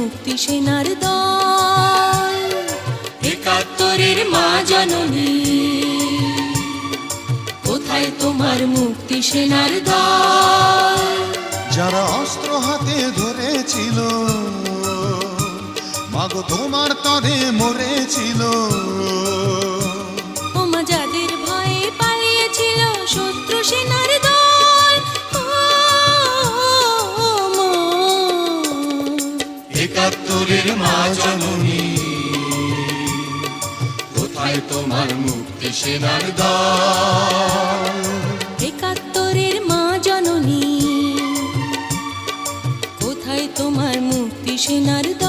মুক্তি সেনার দল। একাত্তরের মা জননী, কোথায় তোমার মুক্তি সেনার দল? যারা অস্ত্র হাতে ধরেছিল, মাগো তোমার তরে মরেছিল। ওমা যাদের ভয়ে পালিয়েছিল শত্রু সেনার দল। একাত্তরের মা জননী, কোথায় তোমার মুক্তি সেনার দল? একাত্তরের মা জননী, কোথায় তোমার মুক্তি সেনার দল?